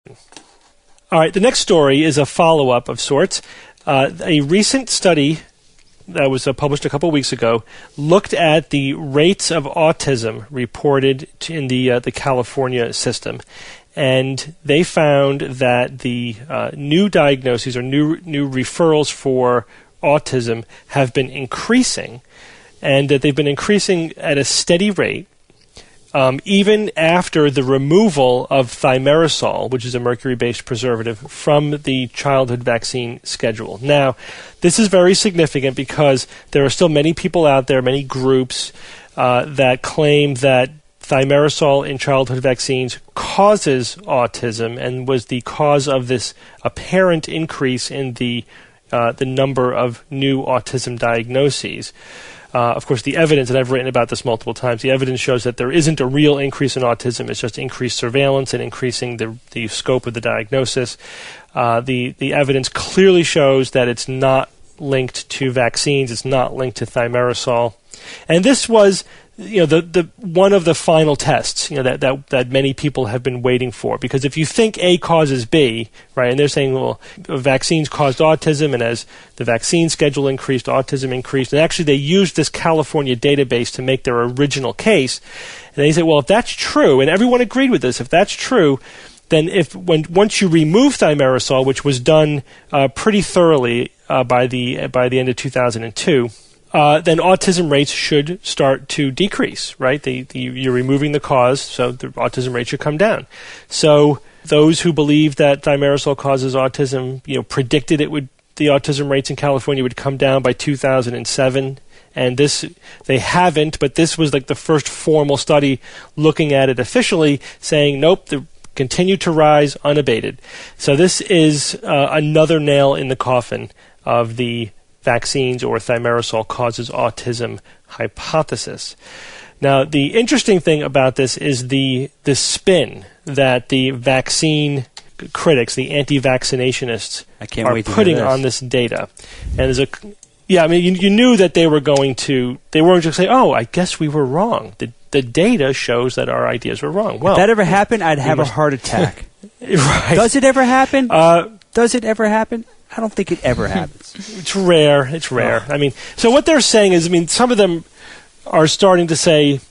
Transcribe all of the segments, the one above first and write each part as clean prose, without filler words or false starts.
All right, the next story is a follow-up of sorts. A recent study that was published a couple of weeks ago looked at the rates of autism reported in the California system. And they found that the new diagnoses or new referrals for autism have been increasing, and that they've been increasing at a steady rate, even after the removal of thimerosal, which is a mercury-based preservative, from the childhood vaccine schedule. Now, this is very significant because there are still many people out there, many groups, that claim that thimerosal in childhood vaccines causes autism and was the cause of this apparent increase in the number of new autism diagnoses. Of course, the evidence, and I've written about this multiple times, the evidence shows that there isn't a real increase in autism. It's just increased surveillance and increasing the scope of the diagnosis. The evidence clearly shows that it's not linked to vaccines. It's not linked to thimerosal. And this was, the one of the final tests, that many people have been waiting for. Because if you think A causes B, right, and they're saying, well, vaccines caused autism, and as the vaccine schedule increased, autism increased. And actually, they used this California database to make their original case. And they said, well, if that's true, and everyone agreed with this, if that's true, then once you remove thimerosal, which was done pretty thoroughly by the end of 2002. Then autism rates should start to decrease, right? You're removing the cause, so the autism rate should come down. So those who believe that thimerosal causes autism, predicted the autism rates in California would come down by 2007. And they haven't, but this was like the first formal study looking at it officially, saying, nope, they continue to rise unabated. So this is another nail in the coffin of the vaccines or thimerosal causes autism hypothesis. Now, the interesting thing about this is the spin that the vaccine critics, the anti-vaccinationists, are putting on this data. And you knew that they weren't just going to say, oh, I guess we were wrong. The data shows that our ideas were wrong. Well, if that ever happened, I'd have a heart attack. Right. Does it ever happen? Does it ever happen? I don't think it ever happens. It's rare. It's rare. Oh. So what they're saying is, some of them are starting to say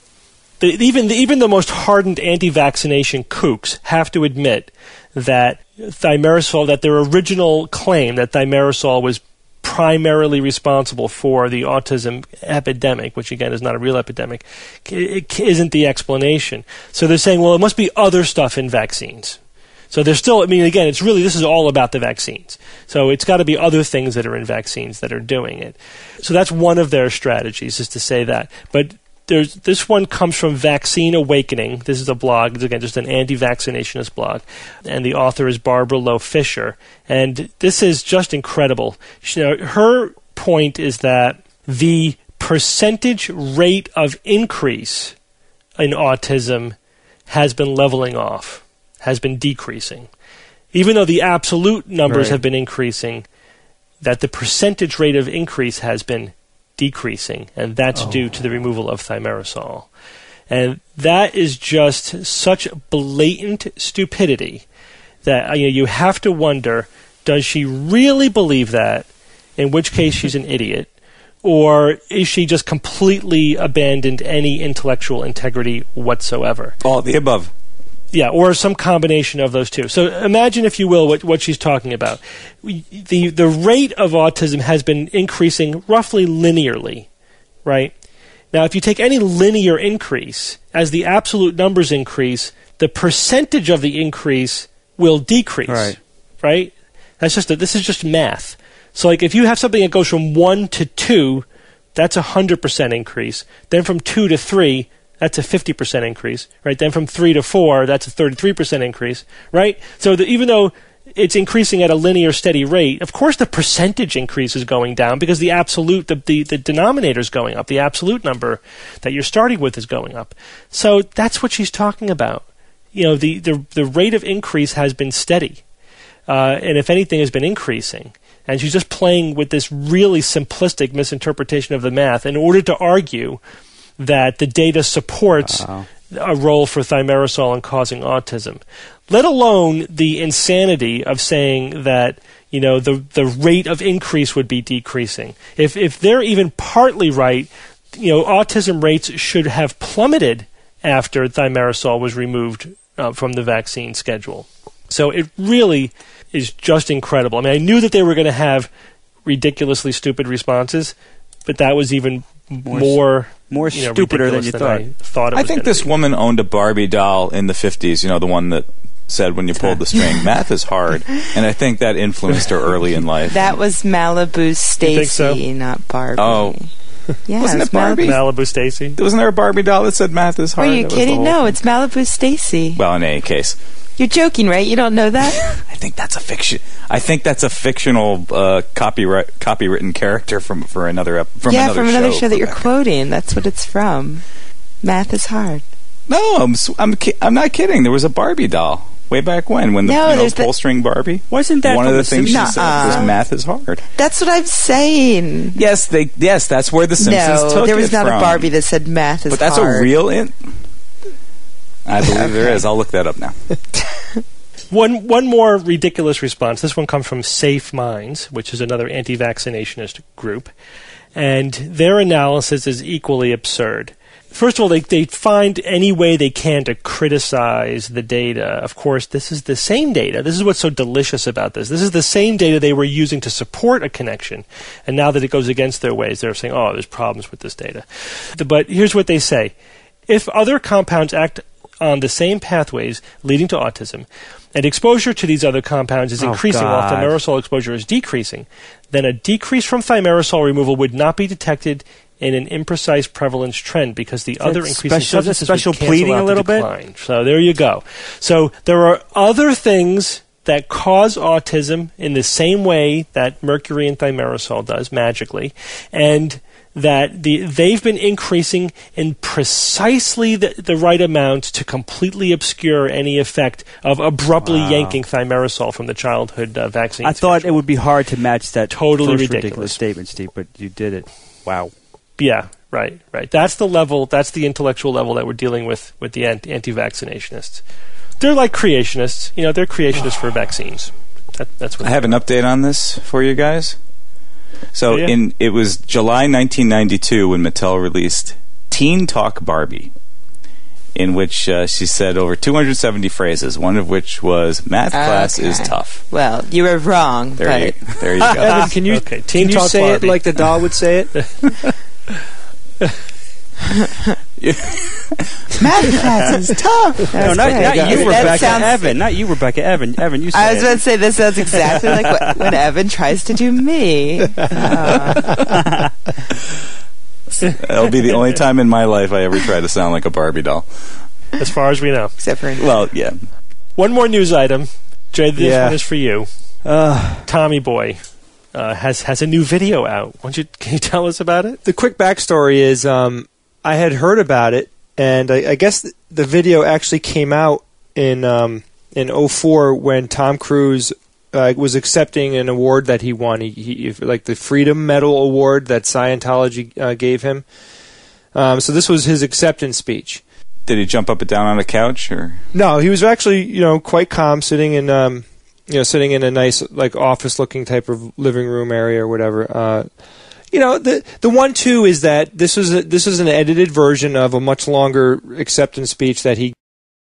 that even the most hardened anti-vaccination kooks have to admit that thimerosal, that their original claim that thimerosal was primarily responsible for the autism epidemic, which again is not a real epidemic, it isn't the explanation. So they're saying, well, it must be other stuff in vaccines. So there's still, again, this is all about the vaccines. So it's got to be other things that are in vaccines that are doing it. So that's one of their strategies, is to say that. But this one comes from Vaccine Awakening. This is a blog. It's, again, just an anti-vaccinationist blog. And the author is Barbara Lowe Fisher. And this is just incredible. Her point is that the percentage rate of increase in autism has been leveling off. Has been decreasing. Even though the absolute numbers have been increasing, that the percentage rate of increase has been decreasing, and that's due to the removal of thimerosal. And that is just such blatant stupidity that you have to wonder, does she really believe that, in which case she's an idiot, or is she just completely abandoned any intellectual integrity whatsoever? All of the above. Yeah, or some combination of those two. So imagine, if you will, what she's talking about. The rate of autism has been increasing roughly linearly, right? Now, if you take any linear increase, as the absolute numbers increase, the percentage of the increase will decrease, right? This is just math. So, if you have something that goes from 1 to 2, that's 100% increase. Then from 2 to 3, that's a 50% increase, right? Then from 3 to 4, that's a 33% increase, right? So even though it's increasing at a linear, steady rate, of course the percentage increase is going down because the absolute, the denominator is going up. The absolute number that you're starting with is going up. So that's what she's talking about. The rate of increase has been steady, and if anything, has been increasing. And she's just playing with this really simplistic misinterpretation of the math in order to argue that the data supports a role for thimerosal in causing autism, let alone the insanity of saying that the rate of increase would be decreasing. If they're even partly right, autism rates should have plummeted after thimerosal was removed from the vaccine schedule. So it really is just incredible. I mean, I knew that they were going to have ridiculously stupid responses, but that was even more stupider than you thought. I think this woman owned a Barbie doll in the 50s, the one that said when you pulled the string, math is hard. And I think that influenced her early in life. That was Malibu Stacy, so? Not Barbie. Oh. Yeah, wasn't it Barbie? Malibu Stacy? Wasn't there a Barbie doll that said math is hard? Are you kidding? No, it's Malibu Stacy. Well, in any case. You're joking, right? You don't know that? I think that's a fiction. I think that's a fictional copywritten character from another show that you're quoting. That's what it's from. Math is hard. No, I'm not kidding. There was a Barbie doll way back when the pull string Barbie. Wasn't that one of the things she said was math is hard? That's what I'm saying. Yes, that's where the Simpsons took it from. No, there was not a Barbie that said math is hard. But that's a real I believe there is. I'll look that up now. One more ridiculous response. This one comes from Safe Minds, which is another anti-vaccinationist group, and their analysis is equally absurd. First of all, they find any way they can to criticize the data. Of course, this is the same data. This is what's so delicious about this. This is the same data they were using to support a connection, and now that it goes against their ways, they're saying, there's problems with this data. But here's what they say. If other compounds act on the same pathways leading to autism, and exposure to these other compounds is increasing while thimerosal exposure is decreasing, then a decrease from thimerosal removal would not be detected in an imprecise prevalence trend because the other increasing substances would cancel out the decline. So there you go. So there are other things that cause autism in the same way that mercury and thimerosal does magically, and that they've been increasing in precisely the right amount to completely obscure any effect of abruptly yanking thimerosal from the childhood vaccine. I thought it would be hard to match that totally ridiculous statement, Steve, but you did it. Wow. Yeah, right. That's the level. That's the intellectual level that we're dealing with the anti-vaccinationists. They're like creationists. They're creationists for vaccines. That's what I have an update on this for you guys. So it was July 1992 when Mattel released Teen Talk Barbie, in which she said over 270 phrases, one of which was, math class is tough. Well, you were wrong. There you go. Evan, can you say Barbie. It like the doll would say it? Math class is tough. No, not you, Rebecca. Evan. Not you, Rebecca. Evan, you say I was about to say, this sounds exactly like when Evan tries to do me. That'll be the only time in my life I ever try to sound like a Barbie doll. As far as we know. Except for... Well, yeah. One more news item. Jay, this one is for you. Tommy Boy has a new video out. Can you tell us about it? The quick backstory is I had heard about it, and I guess the video actually came out in 2004 when Tom Cruise was accepting an award that he won. He like the Freedom Medal Award that Scientology gave him. So this was his acceptance speech. Did he jump up and down on a couch, or no? He was actually quite calm, sitting in sitting in a nice office-looking type of living room area or whatever. The 1-2 is that this is an edited version of a much longer acceptance speech that he